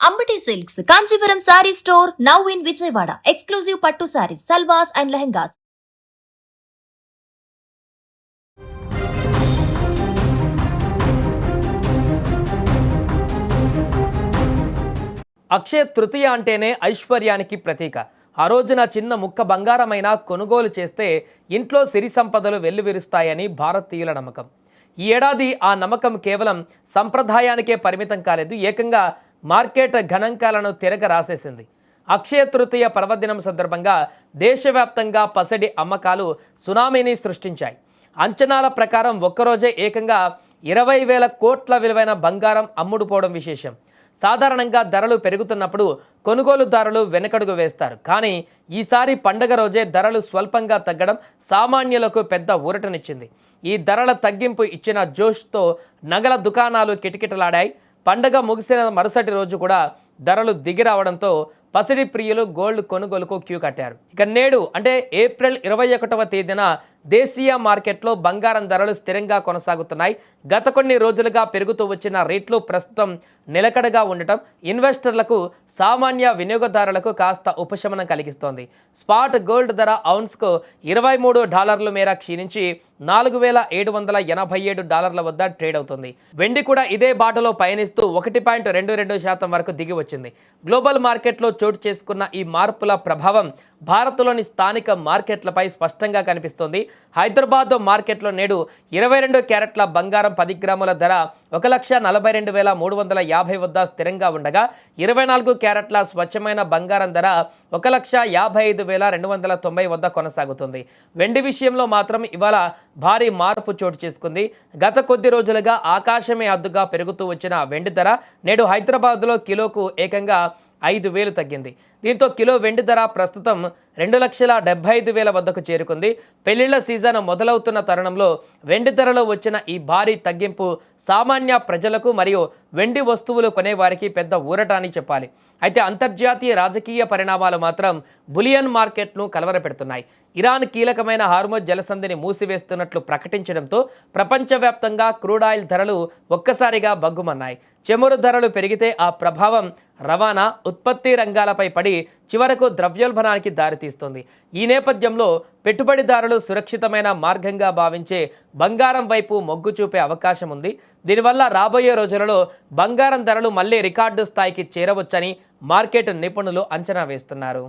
Ambati silks Kanjeevaram sari store now in Vijayawada. Exclusive పట్టు saris, సల్వాస్ and lehengas. Akshaya Tritiya అంటేనే ఐశ్వర్యానికి ప్రతీక. ఆ రోజున చిన్న ముక్క బంగారమైన కొనుగోలు చేస్తే ఇంట్లో సిరి సంపదలు వెల్లువిరుస్తాయని భారతీయుల నమ్మకం. ఈ ఏడాది ఆ నమ్మకం కేవలం సంప్రదాయానికే పరిమితం కాలేదు, ఏకంగా మార్కెట్ గణాంకాలను తిరగ రాసేసింది. అక్షయ తృతీయ పర్వదినం సందర్భంగా దేశవ్యాప్తంగా పసిడి అమ్మకాలు సునామీని సృష్టించాయి. అంచనాల ప్రకారం ఒక్కరోజే ఏకంగా 20,000 కోట్ల విలువైన బంగారం అమ్ముడుపోవడం విశేషం. సాధారణంగా ధరలు పెరుగుతున్నప్పుడు కొనుగోలుదారులు వెనకడుగు వేస్తారు, కానీ ఈసారి పండగ రోజే ధరలు స్వల్పంగా తగ్గడం సామాన్యులకు పెద్ద ఊరటనిచ్చింది. ఈ ధరల తగ్గింపు ఇచ్చిన జోష్తో నగల దుకాణాలు కిటకిటలాడాయి. పండగ ముగిసిన మరుసటి రోజు కూడా ధరలు దిగిరావడంతో పసిడి ప్రియులు గోల్డ్ కొనుగోలుకు క్యూ కట్టారు. ఇక నేడు అంటే ఏప్రిల్ 21వ తేదీన దేశీయ మార్కెట్లో బంగారం ధరలు స్థిరంగా కొనసాగుతున్నాయి. గత కొన్ని రోజులుగా పెరుగుతూ వచ్చిన రేట్లు ప్రస్తుతం నిలకడగా ఉండటం ఇన్వెస్టర్లకు, సామాన్య వినియోగదారులకు కాస్త ఉపశమనం కలిగిస్తోంది. స్పాట్ గోల్డ్ ధర ఔన్స్కు $23 మేర క్షీణించి $4,787 వద్ద ట్రేడ్ అవుతుంది. వెండి కూడా ఇదే బాటలో పయనిస్తూ 1.22% వరకు దిగి వచ్చింది. గ్లోబల్ మార్కెట్లో చోటు చేసుకున్న ఈ మార్పుల ప్రభావం భారత్లోని స్థానిక మార్కెట్లపై స్పష్టంగా కనిపిస్తోంది. హైదరాబాద్ మార్కెట్లో నేడు 22 క్యారెట్ల బంగారం 10 గ్రాముల ధర 1,42,350 వద్ద స్థిరంగా ఉండగా 24 క్యారెట్ల స్వచ్ఛమైన బంగారం ధర 1,55,290 వద్ద కొనసాగుతుంది. వెండి విషయంలో మాత్రం ఇవాళ భారీ మార్పు చోటు చేసుకుంది. గత కొద్ది రోజులుగా ఆకాశమే హద్దుగా పెరుగుతూ వచ్చిన వెండి ధర నేడు హైదరాబాద్లో కిలోకు ఏకంగా 5,000 తగ్గింది. దీంతో కిలో వెండి ధర ప్రస్తుతం 2,75,000 వద్దకు చేరుకుంది. పెళ్లిళ్ల సీజన్ మొదలవుతున్న తరుణంలో వెండి ధరలో వచ్చిన ఈ భారీ తగ్గింపు సామాన్య ప్రజలకు మరియు వెండి వస్తువులు కొనేవారికి పెద్ద ఊరట అని చెప్పాలి. అయితే అంతర్జాతీయ రాజకీయ పరిణామాలు మాత్రం బులియన్ మార్కెట్ను కలవరపెడుతున్నాయి. ఇరాన్ కీలకమైన హార్మోజ్ జలసంధిని మూసివేస్తున్నట్లు ప్రకటించడంతో ప్రపంచవ్యాప్తంగా క్రూడ్ ఆయిల్ ధరలు ఒక్కసారిగా బగ్గుమన్నాయి. చమురు ధరలు పెరిగితే ఆ ప్రభావం రవాణా, ఉత్పత్తి రంగాలపై పడి చివరకు ద్రవ్యోల్బణానికి దారితీస్తుంది. ఈ నేపథ్యంలో పెట్టుబడిదారులు సురక్షితమైన మార్గంగా భావించే బంగారం వైపు మొగ్గు చూపే అవకాశం ఉంది. దీనివల్ల రాబోయే రోజులలో బంగారం ధరలు మళ్లీ రికార్డు స్థాయికి చేరవచ్చని మార్కెట్ నిపుణులు అంచనా వేస్తున్నారు.